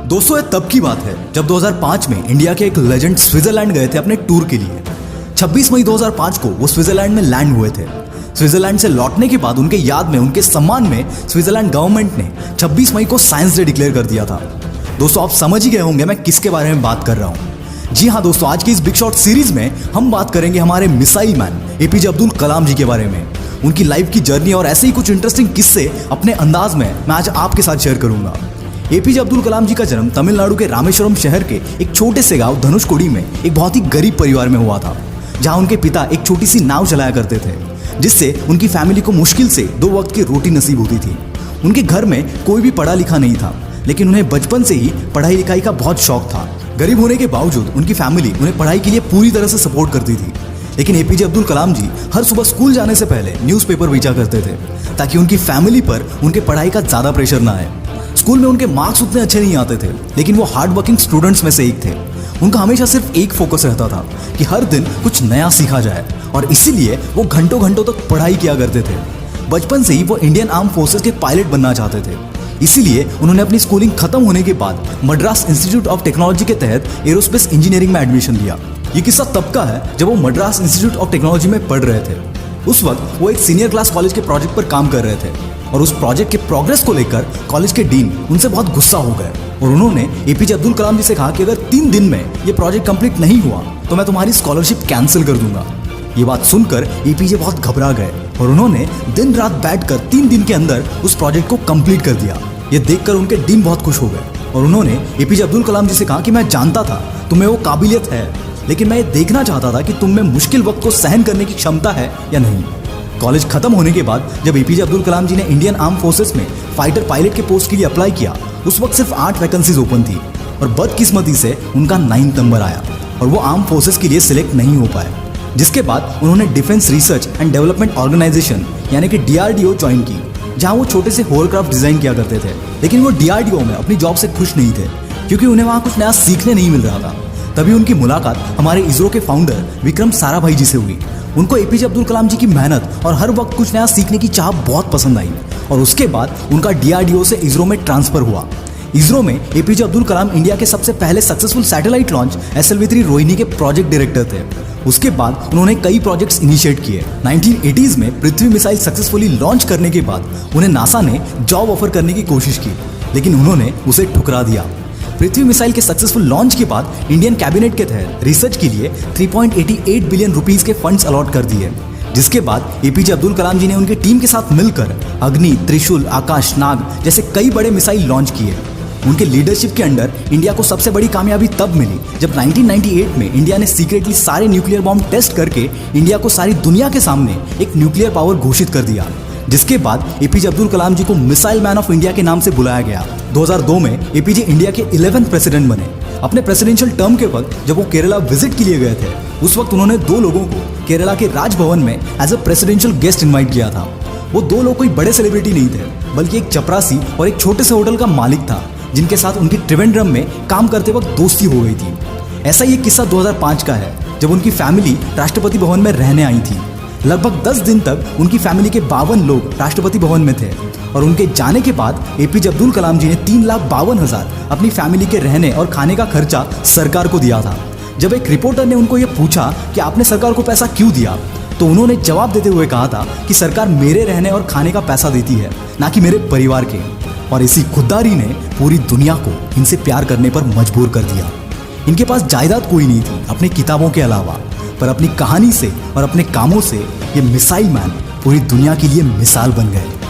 दोस्तों, ये तब की बात है जब 2005 में इंडिया के एक लेजेंड स्विट्जरलैंड गए थे अपने टूर के लिए। 26 मई 2005 को वो स्विट्जरलैंड में लैंड हुए थे। स्विट्जरलैंड से लौटने के बाद उनके याद में, उनके सम्मान में स्विट्जरलैंड गवर्नमेंट ने 26 मई को साइंस डे डिक्लेयर कर दिया था। दोस्तों, आप समझ ही गए होंगे मैं किसके बारे में बात कर रहा हूँ। जी हाँ दोस्तों, आज की इस बिग शॉट सीरीज में हम बात करेंगे हमारे missile man APJ Abdul Kalam जी के बारे में। उनकी लाइफ की जर्नी और ऐसे ही कुछ इंटरेस्टिंग किस्से अपने अंदाज में मैं आज आपके साथ शेयर करूंगा। एपीजे अब्दुल कलाम जी का जन्म तमिलनाडु के रामेश्वरम शहर के एक छोटे से गांव धनुषकोडी में एक बहुत ही गरीब परिवार में हुआ था, जहां उनके पिता एक छोटी सी नाव चलाया करते थे, जिससे उनकी फैमिली को मुश्किल से 2 वक्त की रोटी नसीब होती थी। उनके घर में कोई भी पढ़ा लिखा नहीं था, लेकिन उन्हें बचपन से ही पढ़ाई लिखाई का बहुत शौक था। गरीब होने के बावजूद उनकी फैमिली उन्हें पढ़ाई के लिए पूरी तरह से सपोर्ट करती थी। लेकिन एपीजे अब्दुल कलाम जी हर सुबह स्कूल जाने से पहले न्यूज़पेपर बेचा करते थे, ताकि उनकी फैमिली पर उनके पढ़ाई का ज़्यादा प्रेशर ना आए। स्कूल में उनके मार्क्स उतने अच्छे नहीं आते थे, लेकिन वो हार्ड वर्किंग स्टूडेंट्स में से एक थे। उनका हमेशा सिर्फ एक फोकस रहता था कि हर दिन कुछ नया सीखा जाए, और इसीलिए वो घंटों घंटों तक पढ़ाई किया करते थे। बचपन से ही वो इंडियन आर्म फोर्सेस के पायलट बनना चाहते थे, इसीलिए उन्होंने अपनी स्कूलिंग खत्म होने के बाद मद्रास इंस्टीट्यूट ऑफ टेक्नोलॉजी के तहत एरोस्पेस इंजीनियरिंग में एडमिशन लिया। ये किस्सा तब का है जब वो मद्रास इंस्टीट्यूट ऑफ टेक्नोलॉजी में पढ़ रहे थे। उस वक्त वो एक सीनियर क्लास कॉलेज के प्रोजेक्ट पर काम कर रहे थे, और उस प्रोजेक्ट के प्रोग्रेस को लेकर कॉलेज के डीन उनसे बहुत गुस्सा हो गए, और उन्होंने एपीजे अब्दुल कलाम जी से कहा कि अगर 3 दिन में ये प्रोजेक्ट कंप्लीट नहीं हुआ तो मैं तुम्हारी स्कॉलरशिप कैंसिल कर दूंगा। ये बात सुनकर एपीजे बहुत घबरा गए, और उन्होंने दिन रात बैठकर 3 दिन के अंदर उस प्रोजेक्ट को कंप्लीट कर दिया। ये देखकर उनके डीन बहुत खुश हो गए, और उन्होंने एपीजे अब्दुल कलाम जी से कहा कि मैं जानता था तुम्हें वो काबिलियत है, लेकिन मैं ये देखना चाहता था कि तुम में मुश्किल वक्त को सहन करने की क्षमता है या नहीं। कॉलेज खत्म होने के बाद जब एपीजे अब्दुल कलाम जी ने इंडियन आर्म फोर्सेस में फाइटर पायलट के पोस्ट के लिए अप्लाई किया, उस वक्त सिर्फ 8 वैकेंसीज ओपन थी, और बदकिस्मती से उनका 9th नंबर आया और वो आर्म फोर्सेस के लिए सिलेक्ट नहीं हो पाए। जिसके बाद उन्होंने defence research and development organisation यानी कि डीआरडीओ ज्वाइन की, जहां वो छोटे से होवरक्राफ्ट डिजाइन किया करते थे। लेकिन वो डीआरडीओ में अपनी जॉब से खुश नहीं थे, क्योंकि उन्हें वहां कुछ नया सीखने नहीं मिल रहा था। तभी उनकी मुलाकात हमारे इसरो के फाउंडर विक्रम साराभाई जी से हुई। उनको एपीजे अब्दुल कलाम जी की मेहनत और हर वक्त कुछ नया सीखने की चाह बहुत पसंद आई, और उसके बाद उनका डीआरडीओ से इसरो में ट्रांसफर हुआ। इसरो में एपीजे अब्दुल कलाम इंडिया के सबसे पहले successful satellite launch SLV-3 Rohini के प्रोजेक्ट डायरेक्टर थे। उसके बाद उन्होंने कई प्रोजेक्ट्स इनिशिएट किए। 1980s में पृथ्वी मिसाइल सक्सेसफुली लॉन्च करने के बाद उन्हें नासा ने जॉब ऑफर करने की कोशिश की, लेकिन उन्होंने उसे ठुकरा दिया। पृथ्वी मिसाइल के सक्सेसफुल लॉन्च के बाद इंडियन कैबिनेट के तहत रिसर्च के लिए 3.88 बिलियन रुपीस के फंड्स अलॉट कर दिए, जिसके बाद एपीजे अब्दुल कलाम जी ने उनकी टीम के साथ मिलकर अग्नि, त्रिशूल, आकाश, नाग जैसे कई बड़े मिसाइल लॉन्च किए। उनके लीडरशिप के अंडर इंडिया को सबसे बड़ी कामयाबी तब मिली जब 1998 में इंडिया ने सीक्रेटली सारे न्यूक्लियर बॉम्ब टेस्ट करके इंडिया को सारी दुनिया के सामने एक न्यूक्लियर पावर घोषित कर दिया, जिसके बाद एपीजे अब्दुल कलाम जी को मिसाइल मैन ऑफ इंडिया के नाम से बुलाया गया। 2002 में एपीजे इंडिया के 11th प्रेसिडेंट बने। अपने प्रेसिडेंशियल टर्म के वक्त जब वो केरला विजिट के लिए गए थे, उस वक्त उन्होंने 2 लोगों को केरला के राजभवन में as a presidential guest invite किया था। वो 2 लोग कोई बड़े सेलिब्रिटी नहीं थे, बल्कि एक चपरासी और एक छोटे से होटल का मालिक था, जिनके साथ उनकी त्रिवेंद्रम में काम करते वक्त दोस्ती हो गई थी। ऐसा ही एक किस्सा 2005 का है, जब उनकी फैमिली राष्ट्रपति भवन में रहने आई थी। लगभग 10 दिन तक उनकी फैमिली के 52 लोग राष्ट्रपति भवन में थे, और उनके जाने के बाद एपीजे अब्दुल कलाम जी ने 3,52,000 अपनी फैमिली के रहने और खाने का खर्चा सरकार को दिया था। जब एक रिपोर्टर ने उनको ये पूछा कि आपने सरकार को पैसा क्यों दिया, तो उन्होंने जवाब देते हुए कहा था कि सरकार मेरे रहने और खाने का पैसा देती है, ना कि मेरे परिवार के। और इसी खुददारी ने पूरी दुनिया को इनसे प्यार करने पर मजबूर कर दिया। इनके पास जायदाद कोई नहीं थी अपनी किताबों के अलावा, पर अपनी कहानी से और अपने कामों से ये मिसाइल मैन पूरी दुनिया के लिए मिसाल बन गए।